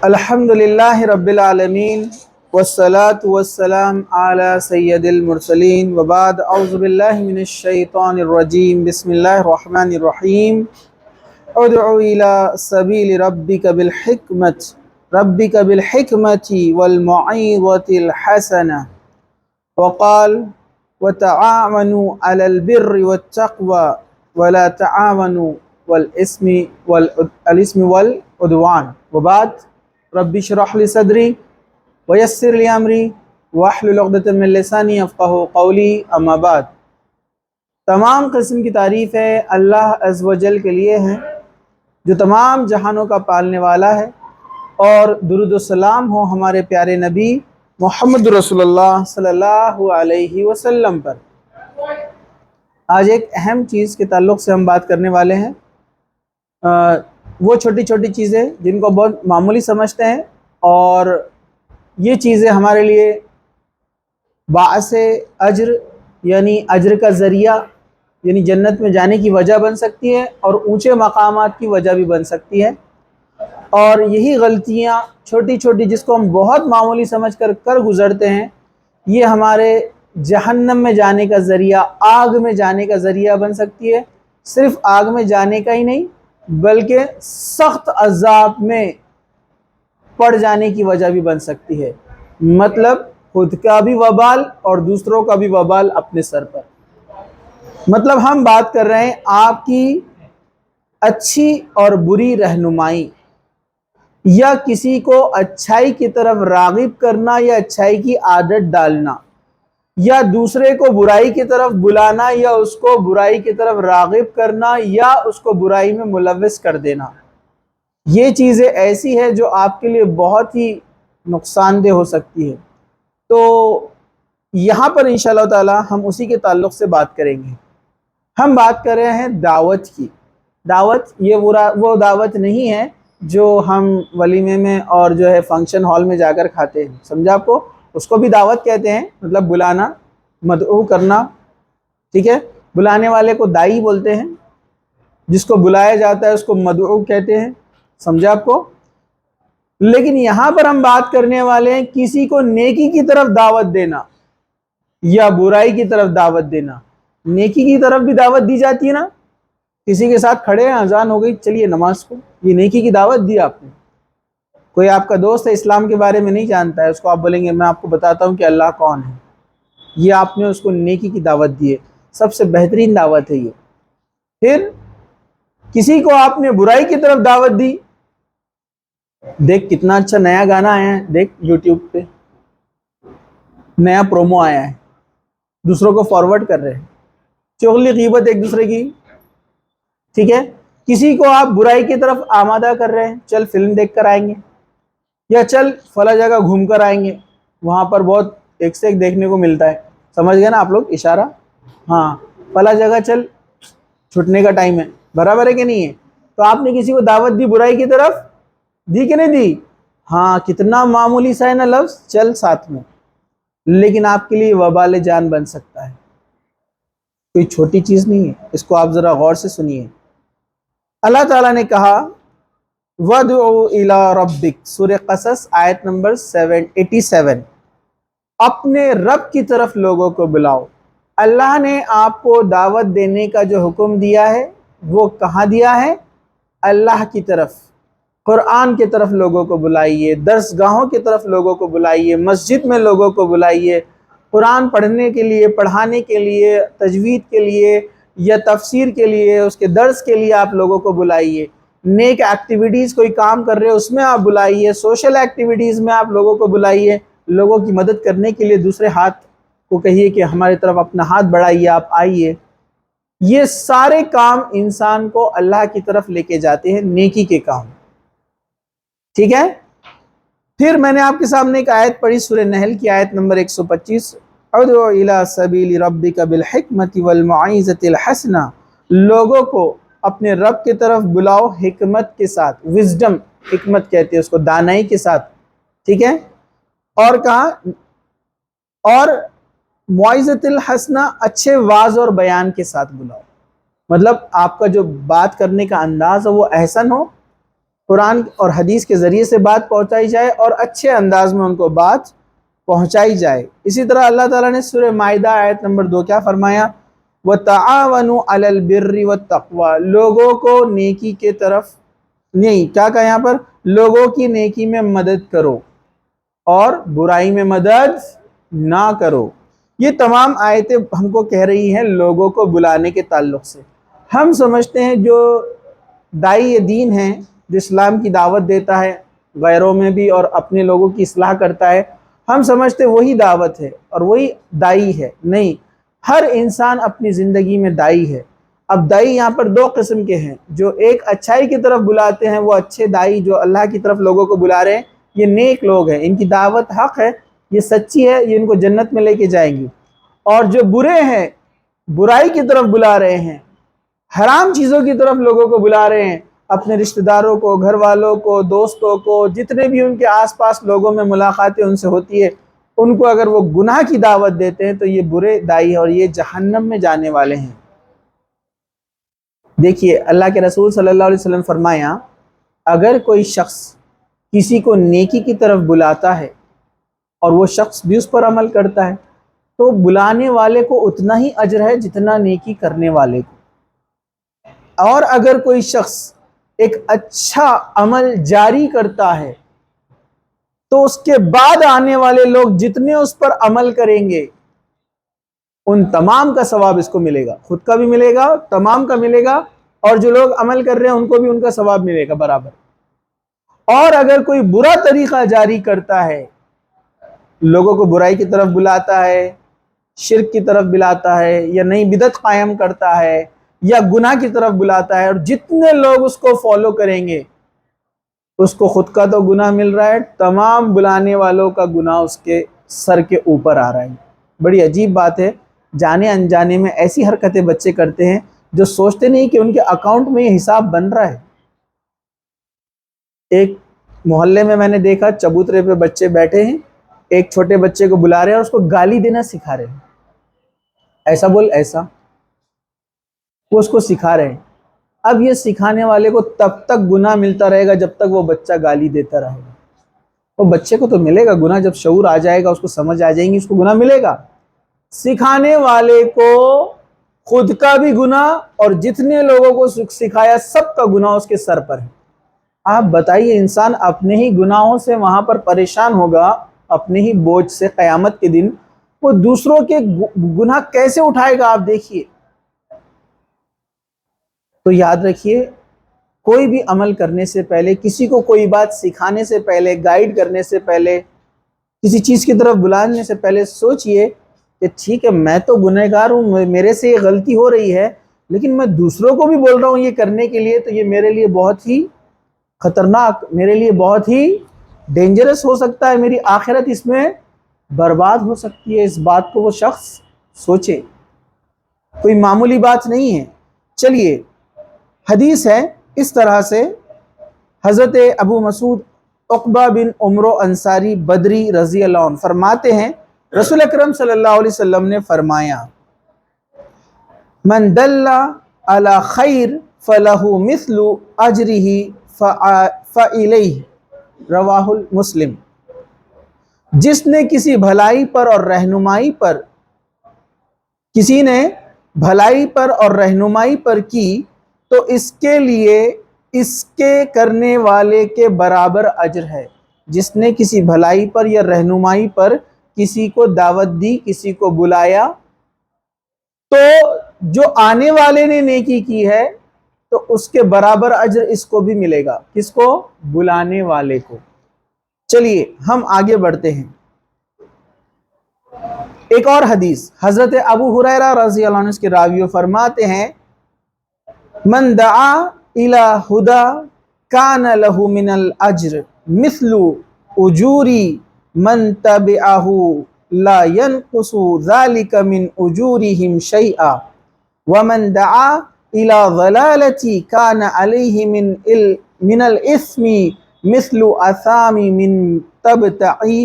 الحمدللہ رب العالمین والصلاة والسلام علی سید المرسلین وبعد اعوذ باللہ من الشیطان الرجیم بسم اللہ الرحمن الرحیم ادعو الی سبیل ربک بالحکمت والموعظۃ الحسنہ وقال وتعاونوا علی البر والتقوی ولا تعاونوا والاسم والعدوان وبعد رب اشرح لی صدری ویسر لی امری واحلل عقدۃ من لسانی یفقہوا قولی اما بعد۔ تمام قسم کی تعریف ہے اللہ عز و جل کے لیے ہے جو تمام جہانوں کا پالنے والا ہے، اور درود و سلام ہو ہمارے پیارے نبی محمد رسول اللہ صلی اللہ علیہ وسلم پر۔ آج ایک اہم چیز کے تعلق سے ہم بات کرنے والے ہیں، وہ چھوٹی چھوٹی چیزیں جن کو بہت معمولی سمجھتے ہیں، اور یہ چیزیں ہمارے لیے باعث اجر یعنی اجر کا ذریعہ یعنی جنت میں جانے کی وجہ بن سکتی ہے، اور اونچے مقامات کی وجہ بھی بن سکتی ہے۔ اور یہی غلطیاں چھوٹی چھوٹی جس کو ہم بہت معمولی سمجھ کر گزرتے ہیں، یہ ہمارے جہنم میں جانے کا ذریعہ، آگ میں جانے کا ذریعہ بن سکتی ہے۔ صرف آگ میں جانے کا ہی نہیں بلکہ سخت عذاب میں پڑ جانے کی وجہ بھی بن سکتی ہے، مطلب خود کا بھی وبال اور دوسروں کا بھی وبال اپنے سر پر۔ مطلب ہم بات کر رہے ہیں آپ کی اچھی اور بری رہنمائی، یا کسی کو اچھائی کی طرف راغب کرنا یا اچھائی کی عادت ڈالنا، یا دوسرے کو برائی کی طرف بلانا یا اس کو برائی کی طرف راغب کرنا یا اس کو برائی میں ملوث کر دینا۔ یہ چیزیں ایسی ہے جو آپ کے لیے بہت ہی نقصان دہ ہو سکتی ہے۔ تو یہاں پر انشاءاللہ تعالی ہم اسی کے تعلق سے بات کریں گے۔ ہم بات کر رہے ہیں دعوت کی۔ دعوت یہ وہ دعوت نہیں ہے جو ہم ولیمے میں اور جو ہے فنکشن ہال میں جا کر کھاتے ہیں، سمجھا آپ کو؟ اس کو بھی دعوت کہتے ہیں، مطلب بلانا، مدعو کرنا، ٹھیک ہے؟ بلانے والے کو دائی بولتے ہیں، جس کو بلایا جاتا ہے اس کو مدعو کہتے ہیں، سمجھا آپ کو؟ لیکن یہاں پر ہم بات کرنے والے ہیں کسی کو نیکی کی طرف دعوت دینا یا برائی کی طرف دعوت دینا۔ نیکی کی طرف بھی دعوت دی جاتی ہے نا، کسی کے ساتھ کھڑے ہیں، اذان ہو گئی، چلیے نماز کو، یہ نیکی کی دعوت دی آپ نے۔ کوئی آپ کا دوست ہے اسلام کے بارے میں نہیں جانتا ہے، اس کو آپ بولیں گے میں آپ کو بتاتا ہوں کہ اللہ کون ہے، یہ آپ نے اس کو نیکی کی دعوت دی ہے، سب سے بہترین دعوت ہے یہ۔ پھر کسی کو آپ نے برائی کی طرف دعوت دی، دیکھ کتنا اچھا نیا گانا آیا ہے، دیکھ یوٹیوب پہ نیا پرومو آیا ہے، دوسروں کو فارورڈ کر رہے ہیں، چغلی غیبت ایک دوسرے کی، ٹھیک ہے؟ کسی کو آپ برائی کی طرف آمادہ کر رہے ہیں، چل فلم دیکھ کر آئیں گے، یا چل فلاں جگہ گھوم کر آئیں گے، وہاں پر بہت ایک سے ایک دیکھنے کو ملتا ہے، سمجھ گئے نا آپ لوگ اشارہ؟ ہاں، فلاں جگہ چل، چھٹنے کا ٹائم ہے، برابر ہے کہ نہیں ہے؟ تو آپ نے کسی کو دعوت دی برائی کی طرف، دی کہ نہیں دی؟ ہاں، کتنا معمولی سا ہے نا لفظ، چل ساتھ میں، لیکن آپ کے لیے وبال جان بن سکتا ہے، کوئی چھوٹی چیز نہیں ہے۔ اس کو آپ ذرا غور سے سنیے۔ اللہ تعالیٰ نے کہا وَادْعُوا إِلَىٰ رَبِّكَ، سورہ قصص آیت نمبر 87، اپنے رب کی طرف لوگوں کو بلاؤ۔ اللہ نے آپ کو دعوت دینے کا جو حکم دیا ہے وہ کہاں دیا ہے؟ اللہ کی طرف، قرآن کی طرف لوگوں کو بلائیے، درس گاہوں کی طرف لوگوں کو بلائیے، مسجد میں لوگوں کو بلائیے، قرآن پڑھنے کے لیے، پڑھانے کے لیے، تجوید کے لیے یا تفسیر کے لیے، اس کے درس کے لیے آپ لوگوں کو بلائیے۔ نیک ایکٹیویٹیز کوئی کام کر رہے اس میں آپ بلائیے، سوشل ایکٹیویٹیز میں آپ لوگوں کو بلائیے، لوگوں کی مدد کرنے کے لیے دوسرے ہاتھ کو کہیے کہ ہماری طرف اپنا ہاتھ بڑھائیے، آپ آئیے۔ یہ سارے کام انسان کو اللہ کی طرف لے کے جاتے ہیں، نیکی کے کام، ٹھیک ہے؟ پھر میں نے آپ کے سامنے ایک آیت پڑھی، سورہ نحل کی آیت نمبر 125، ادعو الی سبیل ربک بالحکمت والموعظۃ الحسنہ، لوگوں کو اپنے رب کی طرف بلاؤ حکمت کے ساتھ، وزڈم، حکمت کہتے ہیں اس کو، دانائی کے ساتھ، ٹھیک ہے؟ اور کہا اور موعظۃ الحسنہ، اچھے واعظ اور بیان کے ساتھ بلاؤ۔ مطلب آپ کا جو بات کرنے کا انداز ہے وہ احسن ہو، قرآن اور حدیث کے ذریعے سے بات پہنچائی جائے اور اچھے انداز میں ان کو بات پہنچائی جائے۔ اسی طرح اللہ تعالیٰ نے سورہ مائدہ آیت نمبر 2 کیا فرمایا؟ وَتَعَاوَنُوا عَلَى الْبِرِّ وَالتَّقْوَى، لوگوں کو نیکی کے طرف نہیں، کیا کہا یہاں پر؟ لوگوں کی نیکی میں مدد کرو اور برائی میں مدد نہ کرو۔ یہ تمام آیتیں ہم کو کہہ رہی ہیں لوگوں کو بلانے کے تعلق سے۔ ہم سمجھتے ہیں جو داعی دین ہیں، جو اسلام کی دعوت دیتا ہے غیروں میں بھی اور اپنے لوگوں کی اصلاح کرتا ہے، ہم سمجھتے ہیں وہی دعوت ہے اور وہی داعی ہے۔ نہیں، ہر انسان اپنی زندگی میں داعی ہے۔ اب داعی یہاں پر دو قسم کے ہیں، جو ایک اچھائی کی طرف بلاتے ہیں، وہ اچھے داعی جو اللہ کی طرف لوگوں کو بلا رہے ہیں، یہ نیک لوگ ہیں، ان کی دعوت حق ہے، یہ سچی ہے، یہ ان کو جنت میں لے کے جائیں گی۔ اور جو برے ہیں، برائی کی طرف بلا رہے ہیں، حرام چیزوں کی طرف لوگوں کو بلا رہے ہیں، اپنے رشتہ داروں کو، گھر والوں کو، دوستوں کو، جتنے بھی ان کے آس پاس لوگوں میں ملاقاتیں ان سے ہوتی ہے، ان کو اگر وہ گناہ کی دعوت دیتے ہیں تو یہ برے داعی ہیں اور یہ جہنم میں جانے والے ہیں۔ دیکھیے اللہ کے رسول صلی اللہ علیہ وسلم فرمایا، اگر کوئی شخص کسی کو نیکی کی طرف بلاتا ہے اور وہ شخص بھی اس پر عمل کرتا ہے تو بلانے والے کو اتنا ہی اجر ہے جتنا نیکی کرنے والے کو۔ اور اگر کوئی شخص ایک اچھا عمل جاری کرتا ہے تو اس کے بعد آنے والے لوگ جتنے اس پر عمل کریں گے ان تمام کا ثواب اس کو ملے گا، خود کا بھی ملے گا، تمام کا ملے گا، اور جو لوگ عمل کر رہے ہیں ان کو بھی ان کا ثواب ملے گا برابر۔ اور اگر کوئی برا طریقہ جاری کرتا ہے، لوگوں کو برائی کی طرف بلاتا ہے، شرک کی طرف بلاتا ہے، یا نئی بدعت قائم کرتا ہے، یا گناہ کی طرف بلاتا ہے، اور جتنے لوگ اس کو فالو کریں گے اس کو خود کا تو گناہ مل رہا ہے، تمام بلانے والوں کا گناہ اس کے سر کے اوپر آ رہا ہے۔ بڑی عجیب بات ہے، جانے انجانے میں ایسی حرکتیں بچے کرتے ہیں جو سوچتے نہیں کہ ان کے اکاؤنٹ میں یہ حساب بن رہا ہے۔ ایک محلے میں نے دیکھا چبوترے پہ بچے بیٹھے ہیں، ایک چھوٹے بچے کو بلا رہے ہیں اور اس کو گالی دینا سکھا رہے ہیں، ایسا بول ایسا، وہ اس کو سکھا رہے ہیں۔ اب یہ سکھانے والے کو تب تک گناہ ملتا رہے گا جب تک وہ بچہ گالی دیتا رہے گا۔ وہ بچے کو تو ملے گا گناہ، جب شعور آ جائے گا، اس کو سمجھ آ جائیں گی، اس کو گناہ ملے گا۔ سکھانے والے کو خود کا بھی گناہ اور جتنے لوگوں کو سکھایا سب کا گناہ اس کے سر پر ہے۔ آپ بتائیے، انسان اپنے ہی گناہوں سے وہاں پر پریشان ہوگا، اپنے ہی بوجھ سے قیامت کے دن وہ دوسروں کے گناہ کیسے اٹھائے گا؟ آپ دیکھیے۔ تو یاد رکھیے، کوئی بھی عمل کرنے سے پہلے، کسی کو کوئی بات سکھانے سے پہلے، گائیڈ کرنے سے پہلے، کسی چیز کی طرف بلانے سے پہلے سوچئے کہ ٹھیک ہے میں تو گنہگار ہوں، میرے سے یہ غلطی ہو رہی ہے، لیکن میں دوسروں کو بھی بول رہا ہوں یہ کرنے کے لیے، تو یہ میرے لیے بہت ہی خطرناک، میرے لیے بہت ہی ڈینجرس ہو سکتا ہے، میری آخرت اس میں برباد ہو سکتی ہے۔ اس بات کو وہ شخص سوچے، کوئی معمولی بات نہیں ہے۔ چلیے، حدیث ہے اس طرح سے، حضرت ابو مسعود عقبہ بن عمرو انصاری بدری رضی اللہ عنہ فرماتے ہیں، رسول اکرم صلی اللہ علیہ وسلم نے فرمایا، من دل علی خیر فلہ مثل اجرہ فإلیہ، رواہ مسلم۔ جس نے کسی بھلائی پر اور رہنمائی پر، کسی نے بھلائی پر اور رہنمائی پر کی تو اس کے لیے اس کے کرنے والے کے برابر اجر ہے۔ جس نے کسی بھلائی پر یا رہنمائی پر کسی کو دعوت دی، کسی کو بلایا، تو جو آنے والے نے نیکی کی ہے تو اس کے برابر اجر اس کو بھی ملے گا۔ کس کو؟ بلانے والے کو۔ چلیے ہم آگے بڑھتے ہیں۔ ایک اور حدیث، حضرت ابو ہریرہ رضی اللہ عنہ کے راوی فرماتے ہیں، من دعا الى ہدی کان لہ من الاجر مثل اجور من تبعہ لا ينقص ذلك من اجورهم شیئا ومن دعا الى ضلالة کان علیہ من الاثم مثل آثام من تبتعی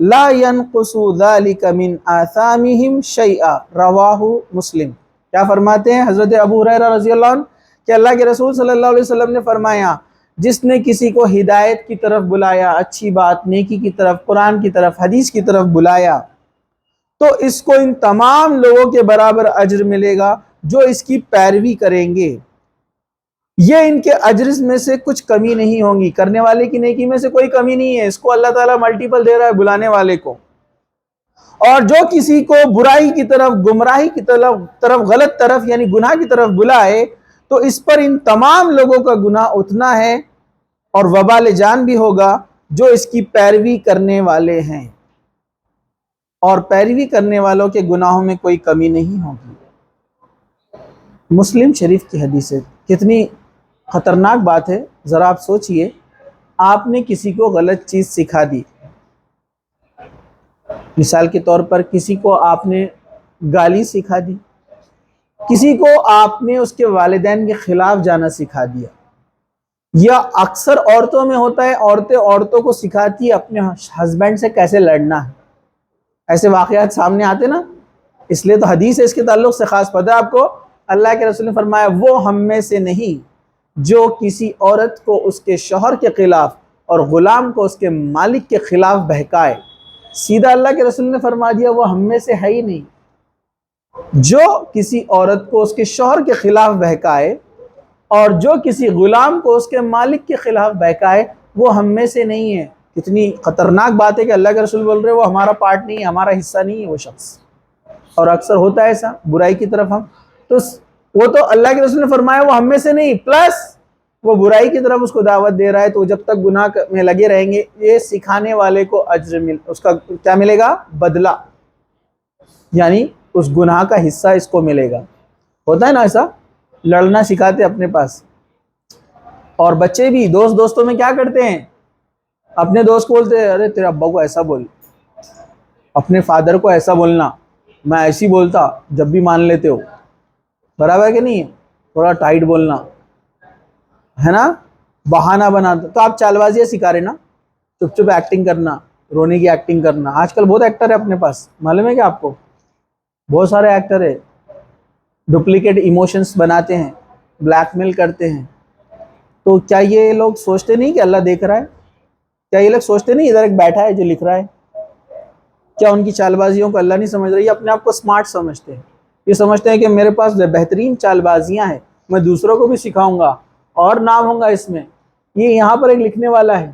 لا ينقص ذلك من آثامهم شیئا، رواہ مسلم۔ کیا فرماتے ہیں حضرت ابو ہریرہ رضی اللہ عنہ کہ اللہ کے رسول صلی اللہ علیہ وسلم نے فرمایا جس نے کسی کو ہدایت کی طرف بلایا، اچھی بات، نیکی کی طرف، قرآن کی طرف، حدیث کی طرف بلایا، تو اس کو ان تمام لوگوں کے برابر اجر ملے گا جو اس کی پیروی کریں گے، یہ ان کے اجر میں سے کچھ کمی نہیں ہوگی، کرنے والے کی نیکی میں سے کوئی کمی نہیں ہے، اس کو اللہ تعالیٰ ملٹیپل دے رہا ہے بلانے والے کو۔ اور جو کسی کو برائی کی طرف، گمراہی کی طرف، غلط طرف یعنی گناہ کی طرف بلائے تو اس پر ان تمام لوگوں کا گناہ اتنا ہے اور وبال جان بھی ہوگا جو اس کی پیروی کرنے والے ہیں، اور پیروی کرنے والوں کے گناہوں میں کوئی کمی نہیں ہوگی۔ مسلم شریف کی حدیث ہے، کتنی خطرناک بات ہے، ذرا آپ سوچئے، آپ نے کسی کو غلط چیز سکھا دی، مثال کے طور پر کسی کو آپ نے گالی سکھا دی، کسی کو آپ نے اس کے والدین کے خلاف جانا سکھا دیا، یا اکثر عورتوں میں ہوتا ہے، عورتیں عورتوں کو سکھاتی ہے اپنے ہسبینڈ سے کیسے لڑنا ہے، ایسے واقعات سامنے آتے نا، اس لیے تو حدیث ہے اس کے تعلق سے خاص پتہ ہے آپ کو، اللہ کے رسول نے فرمایا وہ ہم میں سے نہیں جو کسی عورت کو اس کے شوہر کے خلاف اور غلام کو اس کے مالک کے خلاف بہکائے، سیدھا اللہ کے رسول نے فرما دیا وہ ہم میں سے ہے ہی نہیں، جو کسی عورت کو اس کے شوہر کے خلاف بہکائے اور جو کسی غلام کو اس کے مالک کے خلاف بہکائے وہ ہم میں سے نہیں ہے۔ کتنی خطرناک بات ہے کہ اللہ کے رسول بول رہے وہ ہمارا پارٹ نہیں ہے، ہمارا حصہ نہیں ہے وہ شخص، اور اکثر ہوتا ہے ایسا برائی کی طرف ہم، تو وہ تو اللہ کے رسول نے فرمایا وہ ہم میں سے نہیں، پلس وہ برائی کی طرف اس کو دعوت دے رہا ہے، تو جب تک گناہ میں لگے رہیں گے یہ سکھانے والے کو اجر اس کا کیا ملے گا؟ بدلہ، یعنی اس گناہ کا حصہ اس کو ملے گا۔ ہوتا ہے نا ایسا، لڑنا سکھاتے اپنے پاس، اور بچے بھی دوستوں میں کیا کرتے ہیں، اپنے دوست کو بولتے ہیں ارے تیرے ابا کو ایسا بول، اپنے فادر کو ایسا بولنا، میں ایسی بولتا جب بھی مان لیتے ہو، برابر ہے کہ نہیں ہے؟ تھوڑا ٹائٹ بولنا ہے نا، بہانہ بناتا، تو آپ چال بازیاں سکھا رہے نا، چپ چپ ایکٹنگ کرنا، رونے کی ایکٹنگ کرنا، آج کل بہت ایکٹر ہے اپنے پاس، معلوم ہے کہ آپ کو بہت سارے ایکٹر ہے، ڈپلیکیٹ ایموشنز بناتے ہیں، بلیک میل کرتے ہیں، تو کیا یہ لوگ سوچتے نہیں کہ اللہ دیکھ رہا ہے؟ کیا یہ لوگ سوچتے نہیں ادھر ایک بیٹھا ہے جو لکھ رہا ہے؟ کیا ان کی چال بازیوں کو اللہ نہیں سمجھ رہا؟ یہ اپنے آپ کو سمارٹ سمجھتے ہیں، یہ سمجھتے ہیں کہ میرے پاس بہترین چال بازیاں ہیں، میں دوسروں کو بھی سکھاؤں گا اور نام ہوں گا اس میں۔ یہ یہاں پر ایک لکھنے والا ہے،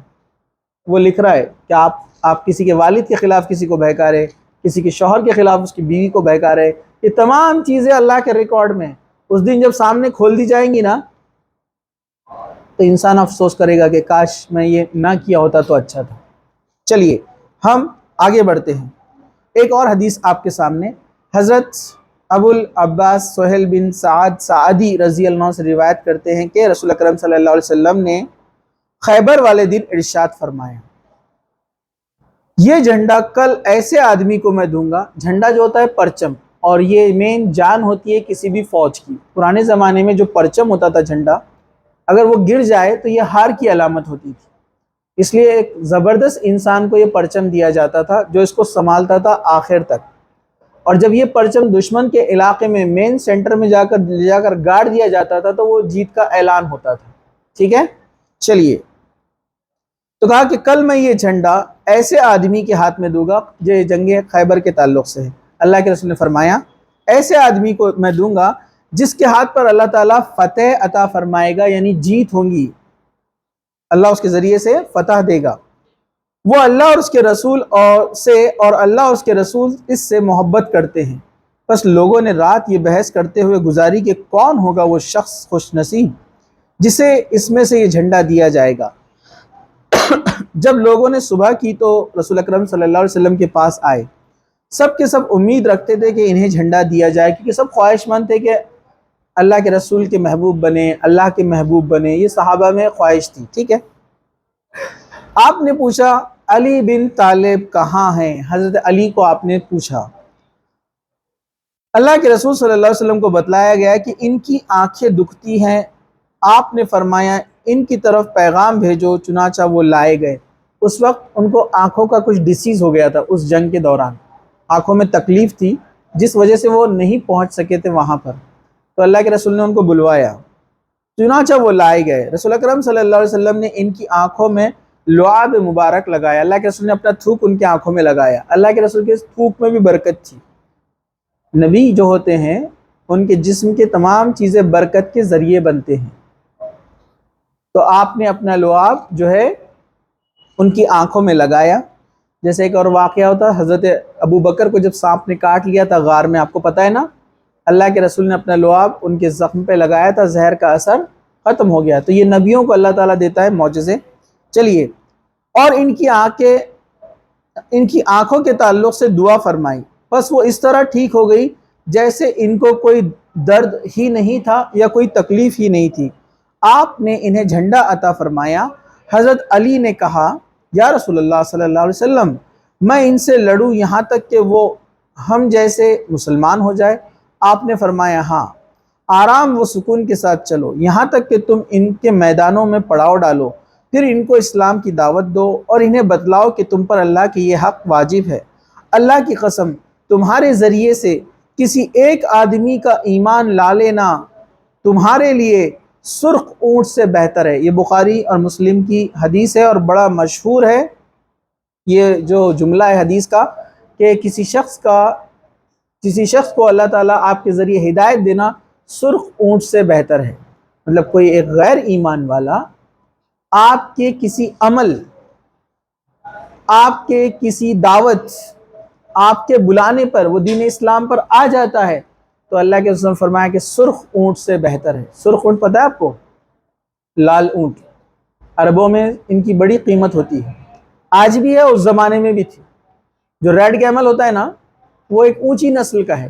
وہ لکھ رہا ہے کہ آپ کسی کے والد کے خلاف کسی کو بہکا رہے، کسی کے شوہر کے خلاف اس کی بیوی کو بہکا رہے، یہ تمام چیزیں اللہ کے ریکارڈ میں ہیں، اس دن جب سامنے کھول دی جائیں گی نا تو انسان افسوس کرے گا کہ کاش میں یہ نہ کیا ہوتا تو اچھا تھا۔ چلیے ہم آگے بڑھتے ہیں، ایک اور حدیث آپ کے سامنے، حضرت ابو العباس سہیل بن سعد سعدی رضی اللہ عنہ سے روایت کرتے ہیں کہ رسول اکرم صلی اللہ علیہ وسلم نے خیبر والے دن ارشاد فرمایا یہ جھنڈا کل ایسے آدمی کو میں دوں گا، جھنڈا جو ہوتا ہے پرچم، اور یہ مین جان ہوتی ہے کسی بھی فوج کی، پرانے زمانے میں جو پرچم ہوتا تھا جھنڈا، اگر وہ گر جائے تو یہ ہار کی علامت ہوتی تھی، اس لیے ایک زبردست انسان کو یہ پرچم دیا جاتا تھا جو اس کو سنبھالتا تھا آخر تک، اور جب یہ پرچم دشمن کے علاقے میں مین سینٹر میں جا کر گاڑ دیا جاتا تھا تو وہ جیت کا اعلان ہوتا تھا۔ ٹھیک ہے، چلیے، تو کہا کہ کل میں یہ جھنڈا ایسے آدمی کے ہاتھ میں دوں گا، جو جنگ خیبر کے تعلق سے ہے، اللہ کے رسول نے فرمایا ایسے آدمی کو میں دوں گا جس کے ہاتھ پر اللہ تعالیٰ فتح عطا فرمائے گا، یعنی جیت ہوں گی، اللہ اس کے ذریعے سے فتح دے گا، وہ اللہ اور اس کے رسول اور اللہ اور اس کے رسول اس سے محبت کرتے ہیں، بس لوگوں نے رات یہ بحث کرتے ہوئے گزاری کہ کون ہوگا وہ شخص خوش نصیب جسے اس میں سے یہ جھنڈا دیا جائے گا۔ جب لوگوں نے صبح کی تو رسول اکرم صلی اللہ علیہ وسلم کے پاس آئے، سب کے سب امید رکھتے تھے کہ انہیں جھنڈا دیا جائے، کیونکہ سب خواہش مند تھے کہ اللہ کے رسول کے محبوب بنے، اللہ کے محبوب بنے، یہ صحابہ میں خواہش تھی۔ ٹھیک ہے، آپ نے پوچھا علی بن طالب کہاں ہیں؟ حضرت علی کو آپ نے پوچھا، اللہ کے رسول صلی اللہ علیہ وسلم کو بتلایا گیا کہ ان کی آنکھیں دکھتی ہیں، آپ نے فرمایا ان کی طرف پیغام بھیجو، چنانچہ وہ لائے گئے۔ اس وقت ان کو آنکھوں کا کچھ ڈیسیز ہو گیا تھا، اس جنگ کے دوران آنکھوں میں تکلیف تھی، جس وجہ سے وہ نہیں پہنچ سکے تھے وہاں پر، تو اللہ کے رسول نے ان کو بلوایا، چنانچہ وہ لائے گئے۔ رسول اکرم صلی اللہ علیہ وسلم نے ان کی آنکھوں میں لعاب مبارک لگایا، اللہ کے رسول نے اپنا تھوک ان کی آنکھوں میں لگایا، اللہ کے رسول کے تھوک میں بھی برکت تھی۔ نبی جو ہوتے ہیں ان کے جسم کے تمام چیزیں برکت کے ذریعے بنتے ہیں، تو آپ نے اپنا لعاب جو ہے ان کی آنکھوں میں لگایا۔ جیسے ایک اور واقعہ ہوتا ہے، حضرت ابو بکر کو جب سانپ نے کاٹ لیا تھا غار میں، آپ کو پتہ ہے نا، اللہ کے رسول نے اپنا لعاب ان کے زخم پہ لگایا تھا، زہر کا اثر ختم ہو گیا۔ تو یہ نبیوں کو اللہ تعالیٰ دیتا ہے معجزے۔ چلیے، اور ان کی آنکھوں کے تعلق سے دعا فرمائی، بس وہ اس طرح ٹھیک ہو گئی جیسے ان کو کوئی درد ہی نہیں تھا یا کوئی تکلیف ہی نہیں تھی۔ آپ نے انہیں جھنڈا عطا فرمایا۔ حضرت علی نے کہا، یا رسول اللہ صلی اللہ علیہ وسلم، میں ان سے لڑوں یہاں تک کہ وہ ہم جیسے مسلمان ہو جائے؟ آپ نے فرمایا، ہاں، آرام و سکون کے ساتھ چلو یہاں تک کہ تم ان کے میدانوں میں پڑاؤ ڈالو، پھر ان کو اسلام کی دعوت دو اور انہیں بتلاؤ کہ تم پر اللہ کی یہ حق واجب ہے۔ اللہ کی قسم، تمہارے ذریعے سے کسی ایک آدمی کا ایمان لا لینا تمہارے لیے سرخ اونٹ سے بہتر ہے۔ یہ بخاری اور مسلم کی حدیث ہے اور بڑا مشہور ہے یہ جو جملہ ہے حدیث کا، کہ کسی شخص کو اللہ تعالیٰ آپ کے ذریعے ہدایت دینا سرخ اونٹ سے بہتر ہے۔ مطلب کوئی ایک غیر ایمان والا آپ کے کسی عمل، آپ کے کسی دعوت، آپ کے بلانے پر وہ دین اسلام پر آ جاتا ہے تو اللہ کے رسول نے فرمایا کہ سرخ اونٹ سے بہتر ہے۔ سرخ اونٹ پتہ ہے آپ کو؟ لال اونٹ، عربوں میں ان کی بڑی قیمت ہوتی ہے، آج بھی ہے، اس زمانے میں بھی تھی۔ جو ریڈ کیمل ہوتا ہے نا، وہ ایک اونچی نسل کا ہے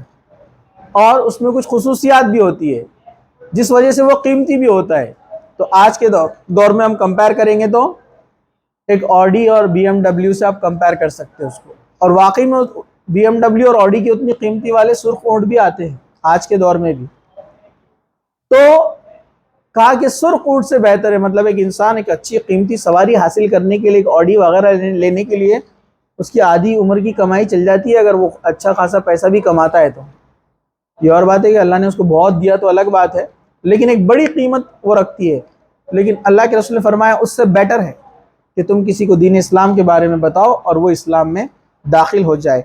اور اس میں کچھ خصوصیات بھی ہوتی ہے جس وجہ سے وہ قیمتی بھی ہوتا ہے۔ تو آج کے دور میں ہم کمپیئر کریں گے تو ایک آڈی اور بی ایم ڈبلیو سے آپ کمپیئر کر سکتے ہیں اس کو، اور واقعی میں بی ایم ڈبلیو اور آڈی کی اتنی قیمتی والے سرخ اونٹ بھی آتے ہیں آج کے دور میں بھی۔ تو کہا کہ سرخ اونٹ سے بہتر ہے، مطلب ایک انسان ایک اچھی قیمتی سواری حاصل کرنے کے لیے، ایک آڈی وغیرہ لینے کے لیے اس کی آدھی عمر کی کمائی چل جاتی ہے، اگر وہ اچھا خاصا پیسہ بھی کماتا ہے تو۔ یہ اور بات ہے کہ اللہ نے اس کو بہت دیا تو الگ بات ہے، لیکن ایک بڑی قیمت وہ رکھتی ہے۔ لیکن اللہ کے رسول نے فرمایا اس سے بیٹر ہے کہ تم کسی کو دین اسلام کے بارے میں بتاؤ اور وہ اسلام میں داخل ہو جائے۔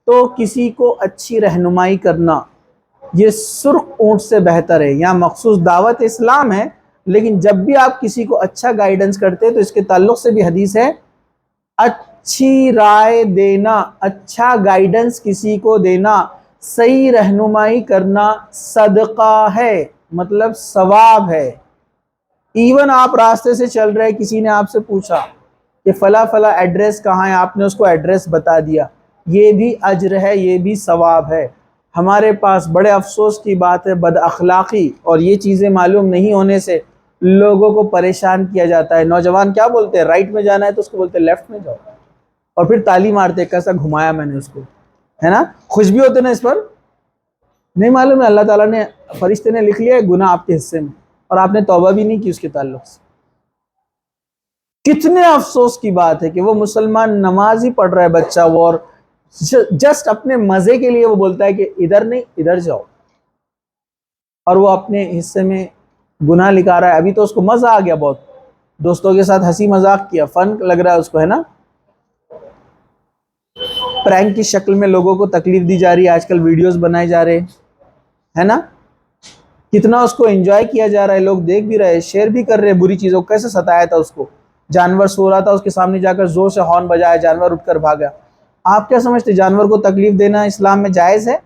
تو کسی کو اچھی رہنمائی کرنا یہ سرخ اونٹ سے بہتر ہے۔ یہاں مخصوص دعوت اسلام ہے، لیکن جب بھی آپ کسی کو اچھا گائیڈنس کرتے ہیں تو اس کے تعلق سے بھی حدیث ہے، اچھی رائے دینا، اچھا گائیڈنس کسی کو دینا، صحیح رہنمائی کرنا صدقہ ہے، مطلب ثواب ہے۔ ایون آپ راستے سے چل رہے، کسی نے آپ سے پوچھا کہ فلاں فلاں ایڈریس کہاں ہے، آپ نے اس کو ایڈریس بتا دیا، یہ بھی اجر ہے، یہ بھی ثواب ہے۔ ہمارے پاس بڑے افسوس کی بات ہے، بد اخلاقی اور یہ چیزیں معلوم نہیں ہونے سے لوگوں کو پریشان کیا جاتا ہے۔ نوجوان کیا بولتے ہیں، رائٹ میں جانا ہے تو اس کو بولتے ہیں لیفٹ میں جاؤ، اور پھر تالی مارتے کیسا گھمایا میں نے اس کو، ہے نا، خوش بھی ہوتے نا اس پر۔ نہیں معلوم ہے اللہ تعالیٰ نے، فرشتے نے لکھ لیا ہے گناہ آپ کے حصے میں، اور آپ نے توبہ بھی نہیں کی اس کے تعلق سے۔ کتنے افسوس کی بات ہے کہ وہ مسلمان نماز ہی پڑھ رہا ہے بچہ، وہ اور جسٹ اپنے مزے کے لیے وہ بولتا ہے کہ ادھر نہیں ادھر جاؤ، اور وہ اپنے حصے میں گناہ لکھا رہا ہے۔ ابھی تو اس کو مزہ آ گیا، بہت دوستوں کے ساتھ ہنسی مذاق کیا، فن لگ رہا ہے اس کو، ہے نا، پرینک کی شکل میں لوگوں کو تکلیف دی جا رہی ہے، آج کل ویڈیوز بنائے جا رہے ہے نا، کتنا اس کو انجوائے کیا جا رہا ہے، لوگ دیکھ بھی رہے، شیئر بھی کر رہے بری چیزوں کو۔ کیسے ستایا تھا اس کو، جانور سو رہا تھا اس کے سامنے جا کر زور سے ہارن بجایا، جانور اٹھ کر بھاگا۔ آپ کیا سمجھتے جانور کو تکلیف دینا اسلام میں جائز ہے؟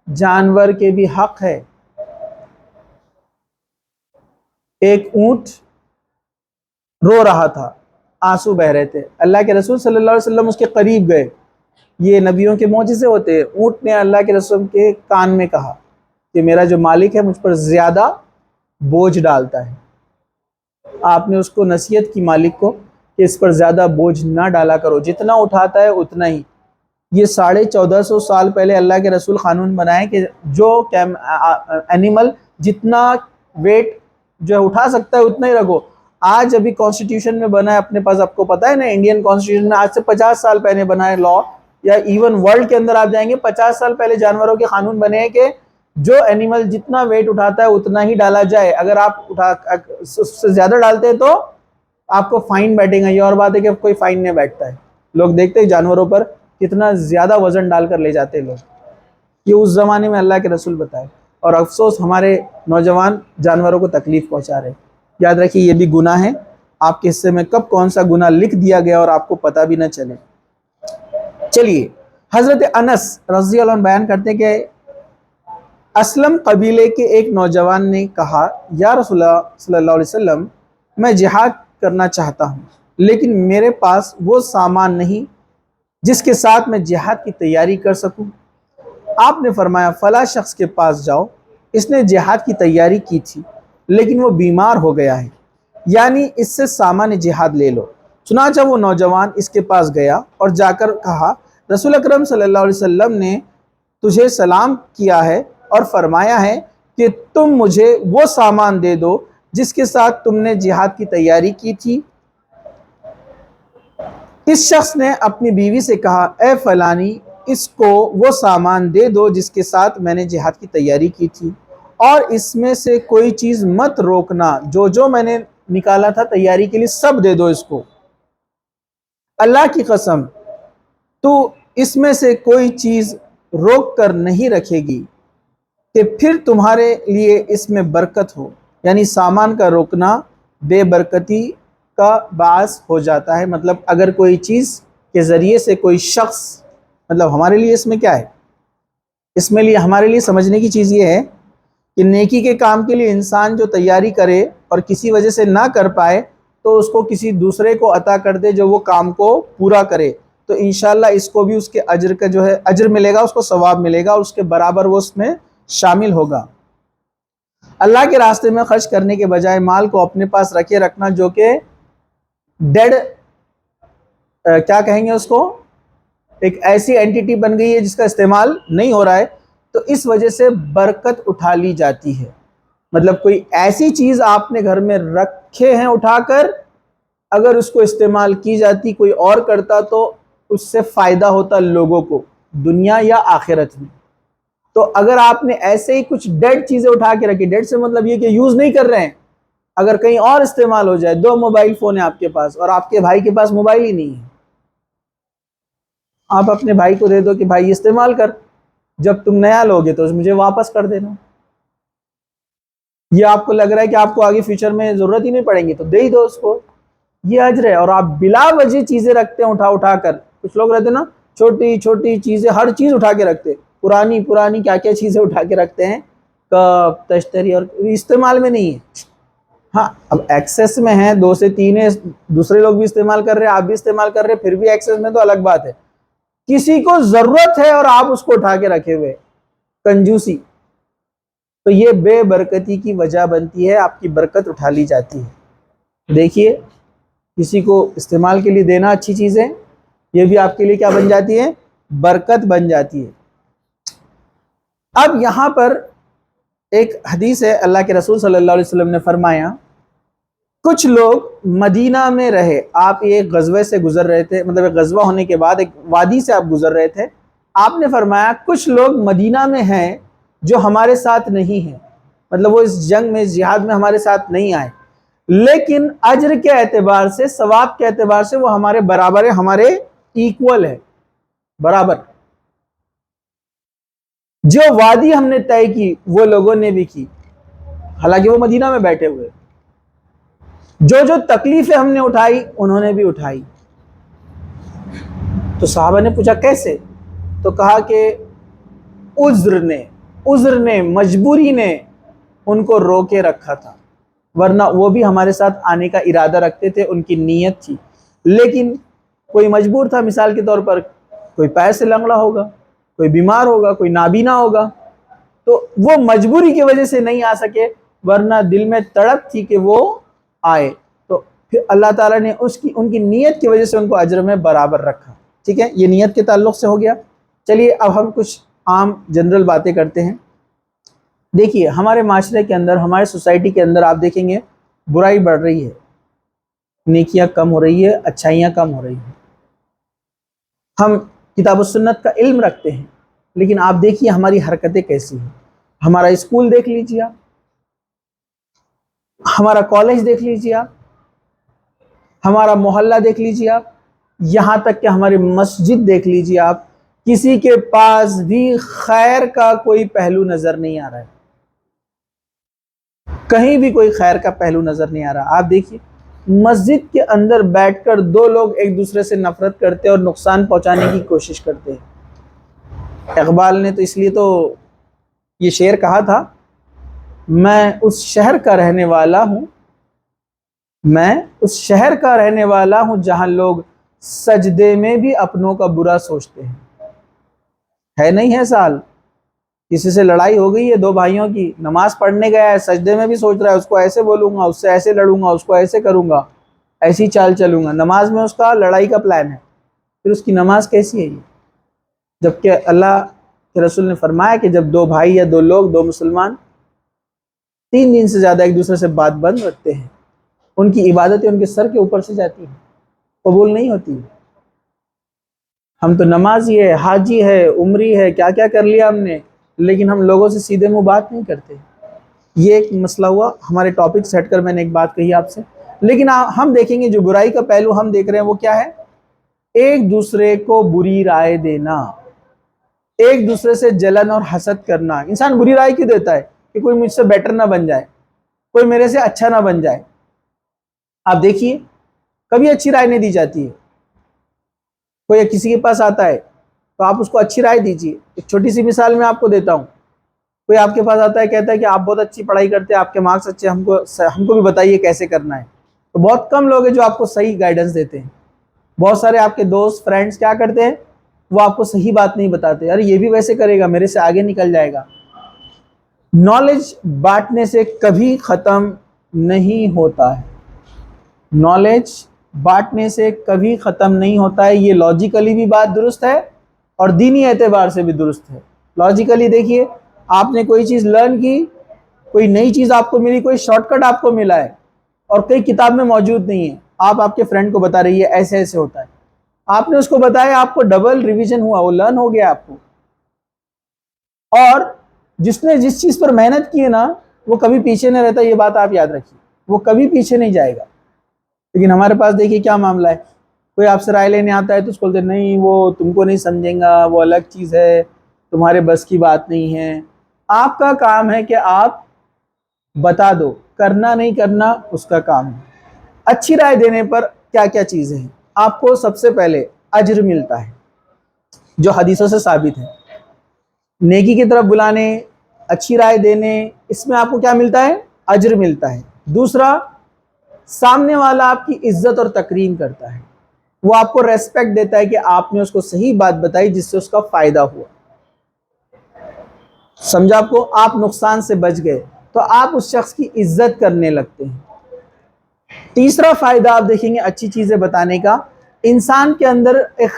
جانور کے بھی حق ہے۔ ایک اونٹ رو رہا تھا، آنسو بہ رہے تھے، اللہ کے رسول صلی اللہ علیہ وسلم اس کے قریب گئے۔ یہ نبیوں کے معجزے ہوتے ہیں۔ اونٹ نے اللہ کے رسول کے کان میں کہا کہ میرا جو مالک ہے مجھ پر زیادہ بوجھ ڈالتا ہے۔ آپ نے اس کو نصیحت کی مالک کو کہ اس پر زیادہ بوجھ نہ ڈالا کرو، جتنا اٹھاتا ہے اتنا ہی۔ یہ 1450 سال پہلے اللہ کے رسول قانون بنائے کہ جو اینیمل جتنا ویٹ جو اٹھا سکتا ہے اتنا ہی رکھو۔ آج ابھی کانسٹیٹیوشن میں بنا ہے اپنے پاس، آپ کو پتا ہے نا، انڈین کانسٹیٹیوشن میں آج سے 50 سال پہلے بنا ہے لا، یا ایون ورلڈ کے اندر آپ جائیں گے 50 سال پہلے جانوروں کے قانون بنے ہیں کہ جو اینیمل جتنا ویٹ اٹھاتا ہے اتنا ہی ڈالا جائے، اگر آپ اس سے زیادہ ڈالتے ہیں تو آپ کو فائن بیٹھے گا۔ یہ اور بات ہے کہ کوئی فائن نہیں بیٹھتا ہے، لوگ دیکھتے ہیں جانوروں پر کتنا زیادہ وزن ڈال کر لے جاتے ہیں لوگ، یہ اس زمانے میں اللہ کے رسول بتائے، اور افسوس ہمارے نوجوان جانوروں کو تکلیف پہنچا رہے ہیں۔ یاد رکھیے یہ بھی گناہ ہے، آپ کے حصے میں کب کون سا گناہ لکھ دیا گیا اور آپ کو پتہ بھی نہ چلے۔ چلیے حضرت انس رضی اللہ عنہ بیان کرتے ہیں کہ اسلم قبیلے کے ایک نوجوان نے کہا، یا رسول اللہ صلی اللہ علیہ وسلم، میں جہاد کرنا چاہتا ہوں لیکن میرے پاس وہ سامان نہیں جس کے ساتھ میں جہاد کی تیاری کر سکوں۔ آپ نے فرمایا فلاں شخص کے پاس جاؤ، اس نے جہاد کی تیاری کی تھی لیکن وہ بیمار ہو گیا ہے، یعنی اس سے سامان جہاد لے لو۔ چنانچہ وہ نوجوان اس کے پاس گیا اور جا کر کہا، رسول اکرم صلی اللہ علیہ وسلم نے تجھے سلام کیا ہے اور فرمایا ہے کہ تم مجھے وہ سامان دے دو جس کے ساتھ تم نے جہاد کی تیاری کی تھی۔ اس شخص نے اپنی بیوی سے کہا، اے فلانی، اس کو وہ سامان دے دو جس کے ساتھ میں نے جہاد کی تیاری کی تھی، اور اس میں سے کوئی چیز مت روکنا، جو میں نے نکالا تھا تیاری کے لیے سب دے دو اس کو۔ اللہ کی قسم تو اس میں سے کوئی چیز روک کر نہیں رکھے گی کہ پھر تمہارے لیے اس میں برکت ہو۔ یعنی سامان کا روکنا بے برکتی کا باعث ہو جاتا ہے، مطلب اگر کوئی چیز کے ذریعے سے کوئی شخص، مطلب ہمارے لیے اس میں کیا ہے، اس میں ہمارے لیے سمجھنے کی چیز یہ ہے کہ نیکی کے کام کے لیے انسان جو تیاری کرے اور کسی وجہ سے نہ کر پائے تو اس کو کسی دوسرے کو عطا کر دے جو وہ کام کو پورا کرے، تو انشاءاللہ اس کو بھی اس کے اجر کا جو ہے اجر ملے گا، اس کو ثواب ملے گا اور اس کے برابر وہ اس میں شامل ہوگا۔ اللہ کے راستے میں خرچ کرنے کے بجائے مال کو اپنے پاس رکھے رکھنا جو کہ ڈیڈ کیا کہیں گے اس کو، ایک ایسی اینٹیٹی بن گئی ہے جس کا استعمال نہیں ہو رہا ہے، تو اس وجہ سے برکت اٹھا لی جاتی ہے۔ مطلب کوئی ایسی چیز آپ نے گھر میں رکھے ہیں اٹھا کر، اگر اس کو استعمال کی جاتی کوئی اور کرتا تو اس سے فائدہ ہوتا لوگوں کو دنیا یا آخرت میں۔ تو اگر آپ نے ایسے ہی کچھ ڈیڈ چیزیں اٹھا کے رکھی، ڈیڈ سے مطلب یہ کہ یوز نہیں کر رہے ہیں، اگر کہیں اور استعمال ہو جائے، 2 موبائل فون ہیں آپ کے پاس اور آپ کے بھائی کے پاس موبائل ہی نہیں ہے، آپ اپنے بھائی کو دے دو کہ بھائی استعمال کر، جب تم نیا لوگے تو مجھے واپس کر دینا۔ یہ آپ کو لگ رہا ہے کہ آپ کو آگے فیوچر میں ضرورت ہی نہیں پڑیں گی تو دے ہی دو اس کو، یہ اجر ہے۔ اور آپ بلا وجہ چیزیں رکھتے ہیں اٹھا کر، کچھ لوگ رہتے ہیں نا چھوٹی چھوٹی چیزیں، ہر چیز اٹھا کے رکھتے، پرانی کیا کیا چیزیں اٹھا کے رکھتے ہیں، کپ تشتری، اور استعمال میں نہیں ہے۔ ہاں اب ایکسس میں ہے، 2 سے 3 ہے، دوسرے لوگ بھی استعمال کر رہے ہیں، آپ بھی استعمال کر رہے ہیں، پھر بھی ایکسس میں تو الگ بات ہے۔ کسی کو ضرورت ہے اور آپ اس کو اٹھا کے رکھے ہوئے، کنجوسی، تو یہ بے برکتی کی وجہ بنتی ہے، آپ کی برکت اٹھا لی جاتی ہے۔ دیکھیے کسی کو استعمال کے لیے دینا اچھی چیز ہے، یہ بھی آپ کے لیے کیا بن جاتی ہے، برکت بن جاتی ہے۔ اب یہاں پر ایک حدیث ہے، اللہ کے رسول صلی اللہ علیہ وسلم نے فرمایا، کچھ لوگ مدینہ میں رہے، آپ ایک غزوے سے گزر رہے تھے، مطلب ایک غزوہ ہونے کے بعد ایک وادی سے آپ گزر رہے تھے، آپ نے فرمایا کچھ لوگ مدینہ میں ہیں جو ہمارے ساتھ نہیں ہیں، مطلب وہ اس جنگ میں، اس جہاد میں ہمارے ساتھ نہیں آئے، لیکن اجر کے اعتبار سے، ثواب کے اعتبار سے وہ ہمارے برابر ہے، ہمارے ایکول ہے، برابر۔ جو وادی ہم نے طے کی وہ لوگوں نے بھی کی، حالانکہ وہ مدینہ میں بیٹھے ہوئے، جو تکلیفیں ہم نے اٹھائی انہوں نے بھی اٹھائی۔ تو صحابہ نے پوچھا کیسے؟ تو کہا کہ عذر نے مجبوری نے ان کو روکے رکھا تھا، ورنہ وہ بھی ہمارے ساتھ آنے کا ارادہ رکھتے تھے، ان کی نیت تھی، لیکن کوئی مجبور تھا، مثال کے طور پر کوئی پیر سے لنگڑا ہوگا، کوئی بیمار ہوگا، کوئی نابینا ہوگا، تو وہ مجبوری کی وجہ سے نہیں آ سکے، ورنہ دل میں تڑپ تھی کہ وہ آئے، تو پھر اللہ تعالیٰ نے ان کی نیت کی وجہ سے ان کو اجر میں برابر رکھا۔ ٹھیک ہے، یہ نیت کے تعلق سے ہو گیا۔ چلیے اب ہم کچھ عام جنرل باتیں کرتے ہیں۔ دیکھیے ہمارے معاشرے کے اندر، ہمارے سوسائٹی کے اندر آپ دیکھیں گے برائی بڑھ رہی ہے، نیکیاں کم ہو رہی ہے، اچھائیاں کم ہو رہی ہیں۔ ہم کتاب و سنت کا علم رکھتے ہیں، لیکن آپ دیکھیے ہماری حرکتیں کیسی ہیں۔ ہمارا اسکول دیکھ لیجیے آپ، ہمارا کالج دیکھ لیجیے آپ، ہمارا محلہ دیکھ لیجیے آپ، یہاں تک کہ ہماری مسجد دیکھ لیجیے آپ، کسی کے پاس بھی خیر کا کوئی پہلو نظر نہیں آ رہا ہے، کہیں بھی کوئی خیر کا پہلو نظر نہیں آ رہا۔ آپ دیکھیے مسجد کے اندر بیٹھ کر دو لوگ ایک دوسرے سے نفرت کرتے اور نقصان پہنچانے کی کوشش کرتے ہیں۔ اقبال نے تو اس لیے تو یہ شعر کہا تھا، میں اس شہر کا رہنے والا ہوں، میں اس شہر کا رہنے والا ہوں جہاں لوگ سجدے میں بھی اپنوں کا برا سوچتے ہیں۔ ہے نہیں ہے سال کسی سے لڑائی ہو گئی ہے دو بھائیوں کی، نماز پڑھنے گیا ہے، سجدے میں بھی سوچ رہا ہے اس کو ایسے بولوں گا، اس سے ایسے لڑوں گا، اس کو ایسے کروں گا، ایسی چال چلوں گا، نماز میں اس کا لڑائی کا پلان ہے، پھر اس کی نماز کیسی ہے یہ؟ جبکہ اللہ کے رسول نے فرمایا کہ جب دو بھائی یا دو لوگ، دو مسلمان 3 دن سے زیادہ ایک دوسرے سے بات بند رکھتے ہیں، ان کی عبادتیں ان کے سر کے اوپر سے جاتی ہیں، قبول نہیں ہوتی۔ ہم تو نمازی ہے، حاجی ہے، عمری ہے، کیا کیا کر لیا ہم نے، لیکن ہم لوگوں سے سیدھے منہ بات نہیں کرتے۔ یہ ایک مسئلہ ہوا، ہمارے ٹاپک سے ہٹ کر میں نے ایک بات کہی آپ سے، لیکن ہم دیکھیں گے جو برائی کا پہلو ہم دیکھ رہے ہیں وہ کیا ہے؟ ایک دوسرے کو بری رائے دینا، ایک دوسرے سے جلن اور حسد کرنا۔ انسان بری رائے کیوں دیتا ہے؟ کہ کوئی مجھ سے بیٹر نہ بن جائے، کوئی میرے سے اچھا نہ بن جائے۔ آپ دیکھیے کبھی اچھی رائے نہیں دی جاتی ہے، کوئی کسی کے پاس آتا ہے تو آپ اس کو اچھی رائے دیجیے۔ ایک چھوٹی سی مثال میں آپ کو دیتا ہوں، کوئی آپ کے پاس آتا ہے کہتا ہے کہ آپ بہت اچھی پڑھائی کرتے ہیں، آپ کے مارکس اچھے، ہم کو بھی بتائیے کیسے کرنا ہے، تو بہت کم لوگ ہیں جو آپ کو صحیح گائیڈنس دیتے ہیں۔ بہت سارے آپ کے دوست فرینڈس کیا کرتے ہیں، وہ آپ کو صحیح بات نہیں بتاتے، ارے یہ بھی ویسے کرے گا، میرے سے آگے نکل جائے گا۔ نالج بانٹنے سے کبھی ختم نہیں ہوتا ہے، نالج بانٹنے سے کبھی ختم نہیں ہوتا ہے۔ یہ لاجیکلی بھی بات درست ہے اور دینی اعتبار سے بھی درست ہے۔ لاجیکلی دیکھیے، آپ نے کوئی چیز لرن کی، کوئی نئی چیز آپ کو ملی، کوئی شارٹ کٹ آپ کو ملا ہے اور کئی کتاب میں موجود نہیں ہے، آپ کے فرینڈ کو بتا رہی ہے ایسے ایسے ہوتا ہے، آپ نے اس کو بتایا، آپ کو ڈبل ریویژن ہوا، وہ لرن ہو گیا آپ کو۔ اور جس نے جس چیز پر محنت کی ہے نا، وہ کبھی پیچھے نہیں رہتا، یہ بات آپ یاد رکھیے، وہ کبھی پیچھے نہیں جائے گا۔ لیکن ہمارے پاس دیکھیے کیا معاملہ ہے، کوئی آپ سے رائے لینے آتا ہے تو اس کو بولتے نہیں، وہ تم کو نہیں سمجھیں گا، وہ الگ چیز ہے، تمہارے بس کی بات نہیں ہے۔ آپ کا کام ہے کہ آپ بتا دو، کرنا نہیں کرنا اس کا کام ہے۔ اچھی رائے دینے پر کیا کیا چیزیں ہیں؟ آپ کو سب سے پہلے اجر ملتا ہے، جو حدیثوں سے ثابت ہے، نیکی کی طرف بلانے، اچھی رائے دینے، اس میں آپ کو کیا ملتا ہے؟ اجر ملتا ہے۔ دوسرا، سامنے والا آپ کی عزت اور تکریم کرتا ہے، وہ آپ کو ریسپیکٹ دیتا ہے کہ آپ نے اس کو صحیح بات بتائی جس سے اس کا فائدہ ہوا، سمجھا؟ آپ نقصان سے بچ گئے تو آپ اس شخص کی عزت کرنے لگتے ہیں۔ تیسرا فائدہ آپ دیکھیں گے اچھی چیزیں بتانے کا، انسان کے اندر ایک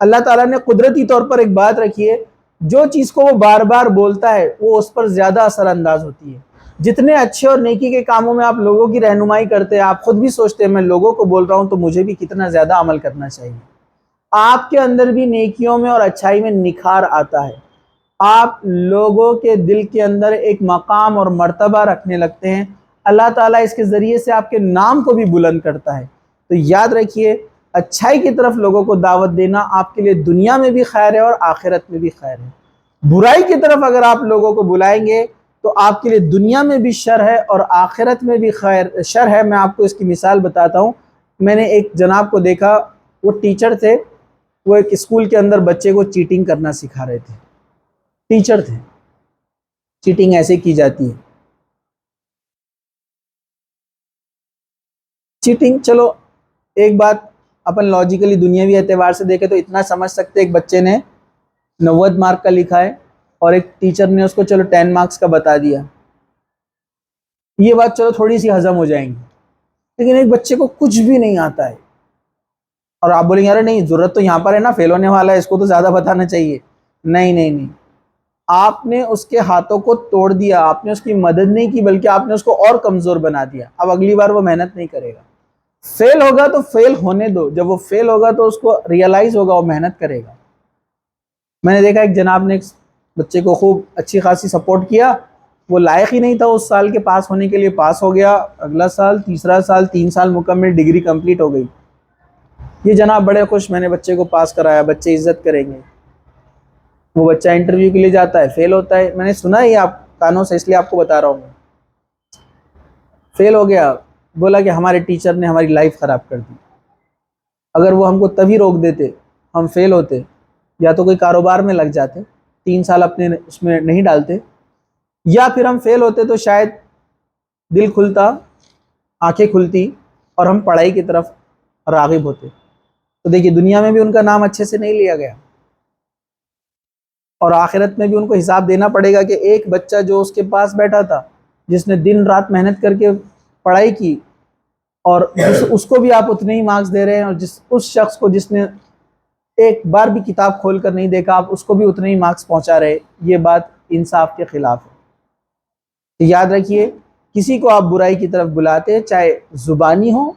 اللہ تعالیٰ نے قدرتی طور پر ایک بات رکھی ہے، جو چیز کو وہ بار بار بولتا ہے وہ اس پر زیادہ اثر انداز ہوتی ہے۔ جتنے اچھے اور نیکی کے کاموں میں آپ لوگوں کی رہنمائی کرتے ہیں، آپ خود بھی سوچتے ہیں میں لوگوں کو بول رہا ہوں تو مجھے بھی کتنا زیادہ عمل کرنا چاہیے، آپ کے اندر بھی نیکیوں میں اور اچھائی میں نکھار آتا ہے، آپ لوگوں کے دل کے اندر ایک مقام اور مرتبہ رکھنے لگتے ہیں، اللہ تعالیٰ اس کے ذریعے سے آپ کے نام کو بھی بلند کرتا ہے۔ تو یاد رکھیے، اچھائی کی طرف لوگوں کو دعوت دینا آپ کے لیے دنیا میں بھی خیر ہے اور آخرت میں بھی خیر ہے۔ برائی کی طرف اگر آپ لوگوں کو بلائیں گے تو آپ کے لیے دنیا میں بھی شر ہے اور آخرت میں بھی شر ہے۔ میں آپ کو اس کی مثال بتاتا ہوں۔ میں نے ایک جناب کو دیکھا، وہ ٹیچر تھے، وہ ایک اسکول کے اندر بچے کو چیٹنگ کرنا سکھا رہے تھے، ٹیچر تھے، چیٹنگ ایسے کی جاتی ہے۔ چیٹنگ، چلو ایک بات اپن لاجیکلی دنیاوی اعتبار سے دیکھیں تو اتنا سمجھ سکتے، ایک بچے نے 90 مارک کا لکھا ہے اور ایک ٹیچر نے اس کو چلو 10 مارکس کا بتا دیا، یہ بات چلو تھوڑی سی ہضم ہو جائیں گی۔ لیکن ایک بچے کو کچھ بھی نہیں آتا ہے اور آپ بولیں گے ارے نہیں، ضرورت تو یہاں پر ہے نا، فیل ہونے والا ہے، اس کو تو زیادہ بتانا چاہیے۔ نہیں نہیں نہیں، آپ نے اس کے ہاتھوں کو توڑ دیا، آپ نے اس کی مدد نہیں کی بلکہ آپ نے اس کو اور کمزور بنا دیا۔ اب اگلی بار وہ محنت نہیں کرے گا، فیل ہوگا تو فیل ہونے دو، جب وہ فیل ہوگا تو اس کو ریئلائز ہوگا، وہ محنت کرے گا۔ میں نے دیکھا ایک جناب نے ایک بچے کو خوب اچھی خاصی سپورٹ کیا، وہ لائق ہی نہیں تھا اس سال کے پاس ہونے کے لیے، پاس ہو گیا، اگلا سال، تیسرا سال، 3 سال مکمل، ڈگری کمپلیٹ ہو گئی۔ یہ جناب بڑے خوش، میں نے بچے کو پاس کرایا، بچے عزت کریں گے۔ وہ بچہ انٹرویو کے لیے جاتا ہے، فیل ہوتا ہے، میں نے سنا ہے آپ کانوں سے، اس لیے آپ کو بتا رہا ہوں۔ فیل ہو گیا، بولا کہ ہمارے ٹیچر نے ہماری لائف خراب کر دی، اگر وہ ہم کو تبھی روک دیتے، ہم فیل ہوتے، یا تو کوئی کاروبار میں لگ جاتے، 3 سال اپنے اس میں نہیں ڈالتے، یا پھر ہم فیل ہوتے تو شاید دل کھلتا، آنکھیں کھلتی، اور ہم پڑھائی کی طرف راغب ہوتے۔ تو دیکھیے دنیا میں بھی ان کا نام اچھے سے نہیں لیا گیا، اور آخرت میں بھی ان کو حساب دینا پڑے گا کہ ایک بچہ جو اس کے پاس بیٹھا تھا، جس نے دن رات محنت کر کے پڑھائی کی، اور اس کو بھی آپ اتنے ہی مارکس دے رہے ہیں، اور اس شخص کو جس نے ایک بار بھی کتاب کھول کر نہیں دیکھا، آپ اس کو بھی اتنے ہی مارکس پہنچا رہے، یہ بات انصاف کے خلاف ہے۔ یاد رکھیے، کسی کو آپ برائی کی طرف بلاتے، چاہے زبانی ہو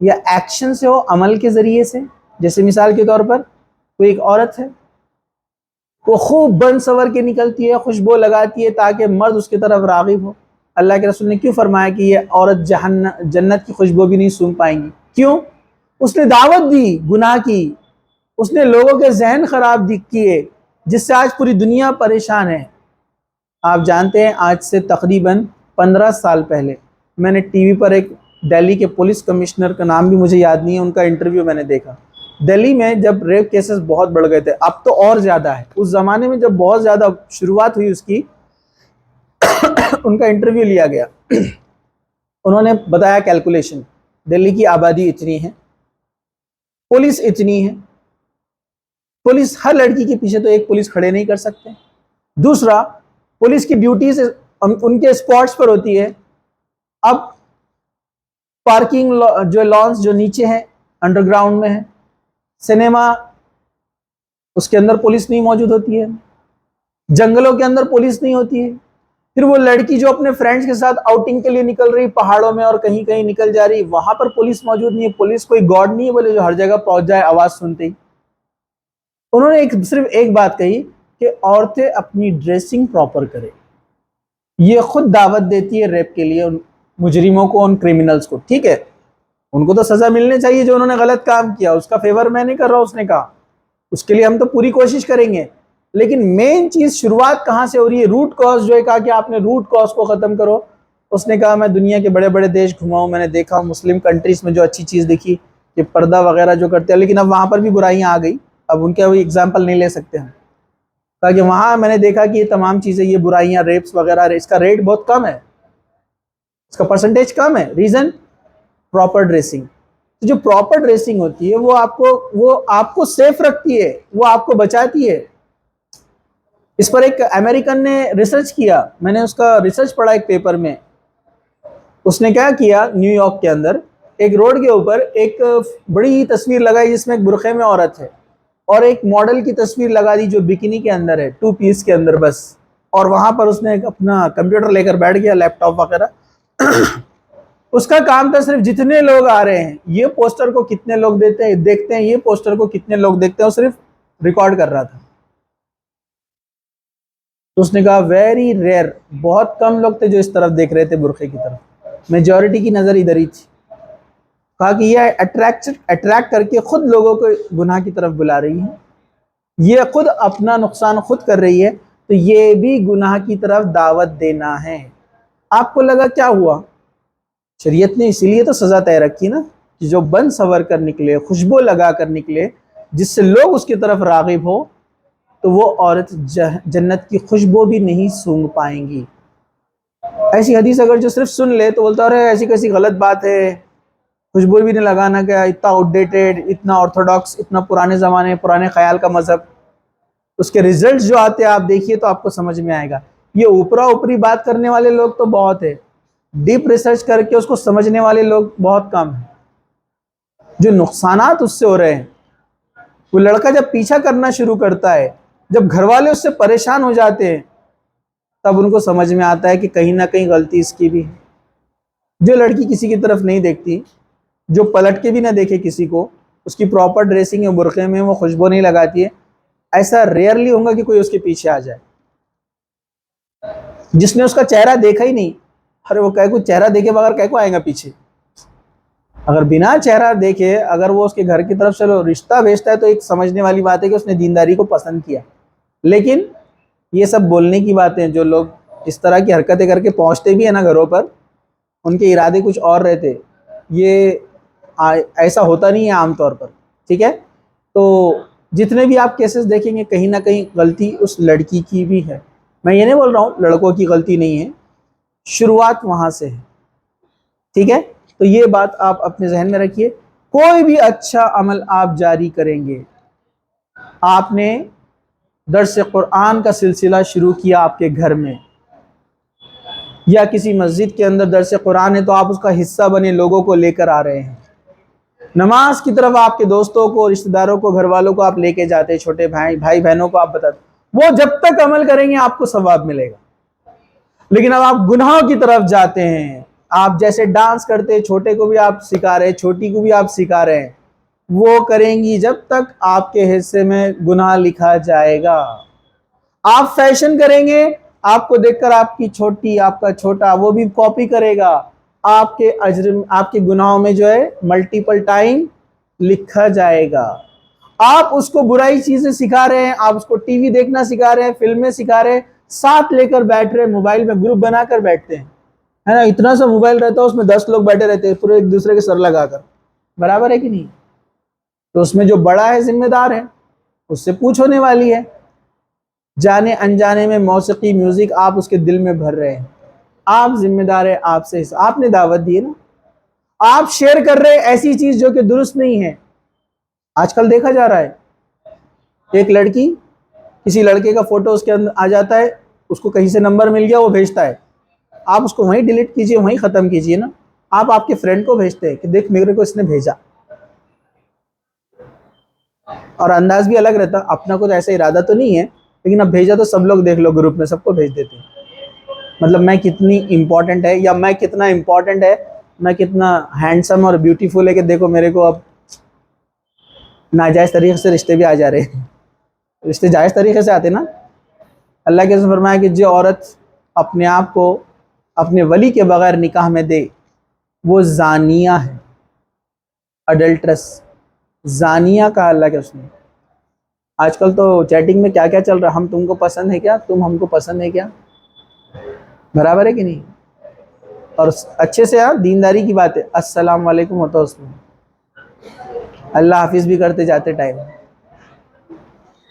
یا ایکشن سے ہو، عمل کے ذریعے سے، جیسے مثال کے طور پر کوئی ایک عورت ہے، وہ خوب بن سور کے نکلتی ہے، خوشبو لگاتی ہے تاکہ مرد اس کی طرف راغب ہو۔ اللہ کے رسول نے کیوں فرمایا کہ یہ عورت جنت کی خوشبو بھی نہیں سونگھ پائیں گی؟ کیوں؟ اس نے دعوت دی گناہ کی، اس نے لوگوں کے ذہن خراب کیے، جس سے آج پوری دنیا پریشان ہے۔ آپ جانتے ہیں آج سے تقریباً 15 سال پہلے میں نے ٹی وی پر ایک دہلی کے پولیس کمشنر کا نام بھی مجھے یاد نہیں ہے، ان کا انٹرویو میں نے دیکھا۔ دہلی میں جب ریپ کیسز بہت بڑھ گئے تھے، اب تو اور زیادہ ہے، اس زمانے میں جب بہت زیادہ شروعات ہوئی اس کی، ان کا انٹرویو لیا گیا، انہوں نے بتایا کیلکولیشن، دہلی کی آبادی اتنی ہے، پولیس اتنی ہے، پولیس ہر لڑکی کے پیچھے تو ایک پولیس کھڑے نہیں کر سکتے۔ دوسرا، پولیس کی ڈیوٹیز ان کے اسپاٹس پر ہوتی ہے۔ اب پارکنگ جو لانس جو نیچے ہیں، انڈر گراؤنڈ میں ہے، سنیما، اس کے اندر پولیس نہیں موجود ہوتی ہے، جنگلوں کے اندر پولیس نہیں ہوتی ہے۔ پھر وہ لڑکی جو اپنے فرینڈز کے ساتھ آؤٹنگ کے لیے نکل رہی، پہاڑوں میں اور کہیں کہیں نکل جا رہی، وہاں پر پولیس موجود نہیں ہے۔ پولیس کوئی گاڈ نہیں ہے بولے جو ہر جگہ پہنچ جائے آواز سنتے ہی۔ انہوں نے صرف ایک بات کہی کہ عورتیں اپنی ڈریسنگ پراپر کریں۔ یہ خود دعوت دیتی ہے ریپ کے لیے ان مجرموں کو، ان کرمنلز کو۔ ٹھیک ہے، ان کو تو سزا ملنے چاہیے جو انہوں نے غلط کام کیا، اس کا فیور میں نہیں کر رہا، اس نے کہا اس کے لیے ہم تو پوری کوشش کریں گے، لیکن مین چیز شروعات کہاں سے ہو رہی ہے؟ روٹ کاز جو ہے، کہا کہ آپ نے روٹ کاز کو ختم کرو۔ اس نے کہا میں دنیا کے بڑے بڑے دیش گھماؤں، میں نے دیکھا مسلم کنٹریز میں جو اچھی چیز دیکھی کہ پردہ وغیرہ جو کرتے ہیں، لیکن اب وہاں پر بھی برائیاں آ گئی، اب ان کا بھی اگزامپل نہیں لے سکتے ہم۔ کہا کہ وہاں میں نے دیکھا کہ یہ تمام چیزیں، یہ برائیاں، ریپس وغیرہ، اس کا ریٹ بہت کم ہے، اس کا پرسنٹیج کم ہے۔ ریزن؟ Proper dressing. جو پراپر ڈریسنگ ہوتی ہے وہ آپ کو سیف رکھتی ہے، وہ آپ کو بچاتی ہے۔ اس پر ایک امریکن نے ریسرچ کیا، میں نے اس کا ریسرچ پڑھا ایک پیپر میں۔ اس نے کیا کیا، نیو یارک کے اندر ایک روڈ کے اوپر ایک بڑی تصویر لگائی جس میں ایک برقعے میں عورت ہے، اور ایک ماڈل کی تصویر لگا دی جو بکینی کے اندر ہے، 2 پیس کے اندر بس، اور وہاں پر اس نے اپنا کمپیوٹر لے کر بیٹھ گیا، لیپ ٹاپ وغیرہ۔ اس کا کام تھا صرف جتنے لوگ آ رہے ہیں، یہ پوسٹر کو کتنے لوگ دیکھتے ہیں، یہ پوسٹر کو کتنے لوگ دیکھتے ہیں، وہ صرف ریکارڈ کر رہا تھا۔ تو اس نے کہا ویری ریئر، بہت کم لوگ تھے جو اس طرف دیکھ رہے تھے، برقعے کی طرف، میجورٹی کی نظر ادھر ہی تھی۔ کہا کہ یہ اٹریکٹ کر کے خود لوگوں کو گناہ کی طرف بلا رہی ہے، یہ خود اپنا نقصان خود کر رہی ہے، تو یہ بھی گناہ کی طرف دعوت دینا ہے۔ آپ کو لگا کیا ہوا؟ شریعت نے اسی لیے تو سزا طے رکھی نا، کہ جو بن سور کر نکلے، خوشبو لگا کر نکلے، جس سے لوگ اس کی طرف راغب ہو، تو وہ عورت جنت کی خوشبو بھی نہیں سونگھ پائیں گی۔ ایسی حدیث اگر جو صرف سن لے تو بولتا رہے ایسی کیسی غلط بات ہے، خوشبو بھی نہیں لگانا، کیا اتنا آؤٹ ڈیٹڈ، اتنا آرتھوڈاکس، اتنا پرانے زمانے، پرانے خیال کا مذہب۔ اس کے ریزلٹس جو آتے ہیں آپ دیکھیے تو آپ کو سمجھ میں آئے گا۔ یہ اوپری بات کرنے والے لوگ تو بہت ہے، ڈیپ ریسرچ کر کے اس کو سمجھنے والے لوگ بہت کم ہیں۔ جو نقصانات اس سے ہو رہے ہیں، وہ لڑکا جب پیچھا کرنا شروع کرتا ہے، جب گھر والے اس سے پریشان ہو جاتے ہیں، تب ان کو سمجھ میں آتا ہے کہ کہیں نہ کہیں غلطی اس کی بھی ہے۔ جو لڑکی کسی کی طرف نہیں دیکھتی، جو پلٹ کے بھی نہ دیکھے کسی کو، اس کی پراپر ڈریسنگ ہے، برقعے میں، وہ خوشبو نہیں لگاتی ہے، ایسا ریئرلی ہوگا کہ کوئی اس کے پیچھے آ جائے جس نے اس کا چہرہ دیکھا ہی نہیں. ارے وہ کہے کو چہرہ دیکھے بغیر کہے کو آئے گا پیچھے؟ اگر بنا چہرہ دیکھے اگر وہ اس کے گھر کی طرف چلو رشتہ بھیجتا ہے تو ایک سمجھنے والی بات ہے کہ اس نے دینداری کو پسند کیا. لیکن یہ سب بولنے کی باتیں، جو لوگ اس طرح کی حرکتیں کر کے پہنچتے بھی ہیں نا گھروں پر، ان کے ارادے کچھ اور رہتے. یہ ایسا ہوتا نہیں ہے عام طور پر. ٹھیک ہے، تو جتنے بھی آپ کیسز دیکھیں گے کہیں نہ کہیں غلطی اس لڑکی کی بھی ہے. میں یہ نہیں بول رہا ہوں لڑکوں کی غلطی نہیں ہے، شروعات وہاں سے ہے. ٹھیک ہے، تو یہ بات آپ اپنے ذہن میں رکھیے. کوئی بھی اچھا عمل آپ جاری کریں گے، آپ نے درس قرآن کا سلسلہ شروع کیا آپ کے گھر میں یا کسی مسجد کے اندر درس قرآن ہے تو آپ اس کا حصہ بنے، لوگوں کو لے کر آ رہے ہیں. نماز کی طرف آپ کے دوستوں کو، رشتہ داروں کو، گھر والوں کو آپ لے کے جاتے ہیں، چھوٹے بھائی بہنوں کو آپ بتاتے، وہ جب تک عمل کریں گے آپ کو ثواب ملے گا. لیکن اب آپ گناہوں کی طرف جاتے ہیں، آپ جیسے ڈانس کرتے ہیں، چھوٹے کو بھی آپ سکھا رہے ہیں، چھوٹی کو بھی آپ سکھا رہے ہیں، وہ کریں گی جب تک آپ کے حصے میں گناہ لکھا جائے گا. آپ فیشن کریں گے، آپ کو دیکھ کر آپ کی چھوٹی، آپ کا چھوٹا وہ بھی کاپی کرے گا، آپ کے اجر، آپ کے گناہوں میں جو ہے ملٹیپل ٹائم لکھا جائے گا. آپ اس کو برائی چیزیں سکھا رہے ہیں، آپ اس کو ٹی وی دیکھنا سکھا رہے ہیں، فلمیں سکھا رہے ہیں، ساتھ لے کر بیٹھ رہے ہیں، موبائل میں گروپ بنا کر بیٹھتے ہیں، ہے نا. اتنا سا موبائل رہتا ہے اس میں 10 لوگ بیٹھے رہتے ہیں پورے ایک دوسرے کے سر لگا کر. برابر ہے کہ نہیں؟ تو اس میں جو بڑا ہے ذمہ دار ہے، اس سے پوچھ ہونے والی ہے. جانے انجانے میں موسیقی، میوزک آپ اس کے دل میں بھر رہے ہیں، آپ ذمہ دار ہے، آپ سے آپ نے دعوت دی ہے نا. آپ شیئر کر رہے ایسی چیز جو کہ درست نہیں ہے. آج کل دیکھا جا رہا ہے ایک لڑکی، کسی لڑکے کا فوٹو اس کے اندر آ جاتا ہے، اس کو کہیں سے نمبر مل گیا، وہ بھیجتا ہے، آپ اس کو وہیں ڈیلیٹ کیجئے، وہیں ختم کیجئے نا. آپ کے فرینڈ کو بھیجتے ہیں کہ دیکھ میرے کو اس نے بھیجا، اور انداز بھی الگ رہتا. اپنا کچھ ایسا ارادہ تو نہیں ہے، لیکن اب بھیجا تو سب لوگ دیکھ لو، گروپ میں سب کو بھیج دیتے ہیں. مطلب میں کتنی امپورٹنٹ ہے، یا میں کتنا امپورٹنٹ ہے، میں کتنا ہینڈسم اور بیوٹیفل ہے کہ دیکھو میرے کو. اب ناجائز طریقے سے رشتے بھی آ جا رہے ہیں. رشتے جائز طریقے سے آتے نا. اللہ کے رسول فرمایا کہ جو عورت اپنے آپ کو اپنے ولی کے بغیر نکاح میں دے وہ زانیہ ہے، اڈلٹرس، زانیہ کہا اللہ کے رسول نے. آج کل تو چیٹنگ میں کیا کیا چل رہا، ہم تم کو پسند ہے کیا، تم ہم کو پسند ہے کیا. برابر ہے کہ نہیں؟ اور اچھے سے دینداری کی بات ہے، السلام علیکم ہوتا اس میں، اللہ حافظ بھی کرتے جاتے ٹائم.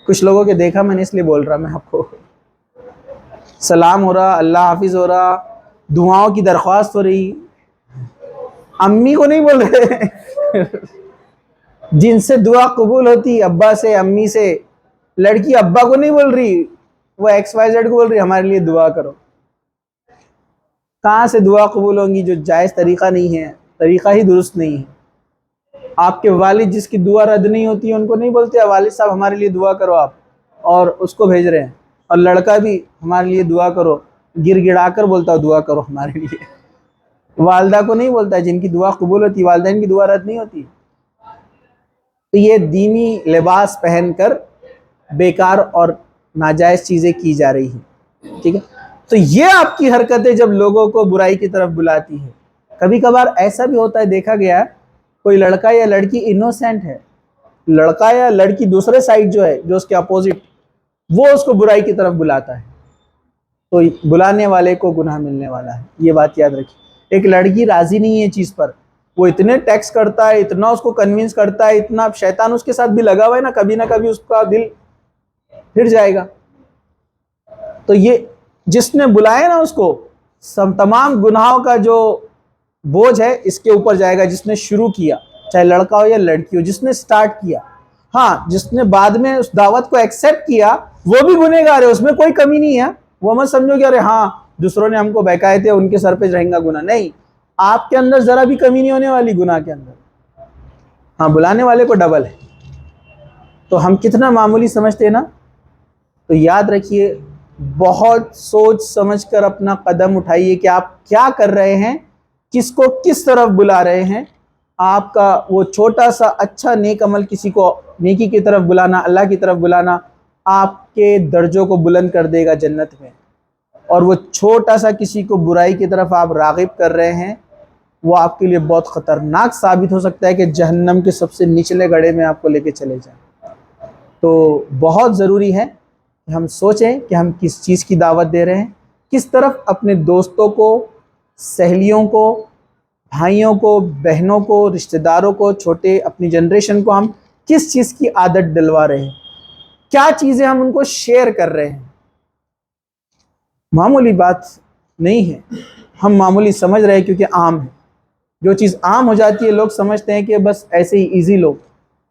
کچھ لوگوں کے دیکھا میں نے اس لیے بول رہا، میں آپ کو سلام ہو رہا، اللہ حافظ ہو رہا، دعاؤں کی درخواست ہو رہی. امی کو نہیں بول رہے جن سے دعا قبول ہوتی، ابا سے، امی سے. لڑکی ابا کو نہیں بول رہی، وہ ایکس وائی زیڈ کو بول رہی ہمارے لیے دعا کرو. کہاں سے دعا قبول ہوں گی؟ جو جائز طریقہ نہیں ہے، طریقہ ہی درست نہیں ہے. آپ کے والد جس کی دعا رد نہیں ہوتی ہے ان کو نہیں بولتے والد صاحب ہمارے لیے دعا کرو آپ، اور اس کو بھیج رہے ہیں. اور لڑکا بھی ہمارے لیے دعا کرو، گر گڑا کر بولتا دعا کرو ہمارے لیے. والدہ کو نہیں بولتا، جن کی دعا قبول ہوتی، والدین کی دعا رد نہیں ہوتی. تو یہ دینی لباس پہن کر بیکار اور ناجائز چیزیں کی جا رہی ہیں. ٹھیک ہے، تو یہ آپ کی حرکتیں جب لوگوں کو برائی کی طرف بلاتی ہیں. کبھی کبھار ایسا بھی ہوتا ہے، دیکھا گیا ہے، کوئی لڑکا یا لڑکی انوسینٹ ہے، لڑکا یا لڑکی دوسرے سائڈ جو ہے، جو اس کے اپوزٹ، وہ اس کو برائی کی طرف بلاتا ہے، تو بلانے والے کو گناہ ملنے والا ہے. یہ بات یاد رکھیے. ایک لڑکی راضی نہیں ہے چیز پر، وہ اتنے ٹیکس کرتا ہے، اتنا اس کو کنونس کرتا ہے، اتنا شیطان اس کے ساتھ بھی لگا ہوا ہے نا کبھی اس کا دل پھر جائے گا. تو یہ جس نے بلایا نا اس کو، تمام گناہوں کا جو بوجھ ہے اس کے اوپر جائے گا، جس نے شروع کیا، چاہے لڑکا ہو یا لڑکی ہو، جس نے سٹارٹ کیا. ہاں، جس نے بعد میں اس دعوت کو ایکسیپٹ کیا وہ بھی گنہگار ہے، اس میں کوئی کمی نہیں ہے. وہ مت سمجھو کہ ارے ہاں دوسروں نے ہم کو بہکائے تھے ان کے سر پہ رہیں گا گناہ. نہیں، آپ کے اندر ذرا بھی کمی نہیں ہونے والی گناہ کے اندر. ہاں، بلانے والے کو ڈبل ہے. تو ہم کتنا معمولی سمجھتے ہیں نا. تو یاد رکھیے، بہت سوچ سمجھ کر اپنا قدم اٹھائیے کہ آپ کیا کر رہے ہیں، کس کو کس طرف بلا رہے ہیں. آپ کا وہ چھوٹا سا اچھا نیک عمل، کسی کو نیکی کی طرف بلانا، اللہ کی طرف بلانا، آپ کے درجوں کو بلند کر دے گا جنت میں، اور وہ چھوٹا سا کسی کو برائی کی طرف آپ راغب کر رہے ہیں، وہ آپ کے لیے بہت خطرناک ثابت ہو سکتا ہے کہ جہنم کے سب سے نچلے گڑھے میں آپ کو لے کے چلے جائیں۔ تو بہت ضروری ہے کہ ہم سوچیں کہ ہم کس چیز کی دعوت دے رہے ہیں، کس طرف اپنے دوستوں کو، سہیلیوں کو، بھائیوں کو، بہنوں کو، رشتہ داروں کو، چھوٹے اپنی جنریشن کو ہم کس چیز کی عادت ڈلوا رہے ہیں، کیا چیزیں ہم ان کو شیئر کر رہے ہیں۔ معمولی بات نہیں ہے، ہم معمولی سمجھ رہے ہیں کیونکہ عام ہے۔ جو چیز عام ہو جاتی ہے لوگ سمجھتے ہیں کہ بس ایسے ہی ایزی لو،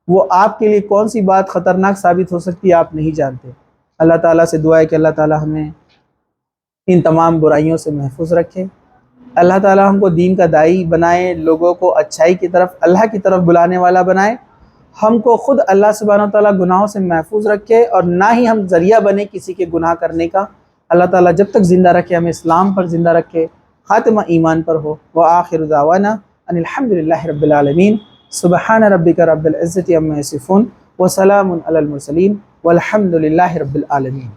وہ آپ کے لیے کون سی بات خطرناک ثابت ہو سکتی ہے آپ نہیں جانتے۔ اللہ تعالیٰ سے دعا ہے کہ اللہ تعالیٰ ہمیں ان تمام برائیوں سے محفوظ رکھے، اللہ تعالیٰ ہم کو دین کا داعی بنائے، لوگوں کو اچھائی کی طرف، اللہ کی طرف بلانے والا بنائے، ہم کو خود اللہ سبحانہ وتعالیٰ گناہوں سے محفوظ رکھے، اور نہ ہی ہم ذریعہ بنے کسی کے گناہ کرنے کا۔ اللہ تعالیٰ جب تک زندہ رکھے ہمیں اسلام پر زندہ رکھے، خاتمہ ایمان پر ہو۔ وآخر دعوانا ان الحمد للہ رب العالمین۔ سبحان ربک رب العزۃ عما یصفون وسلام علی المرسلین والحمد للہ رب العالمین۔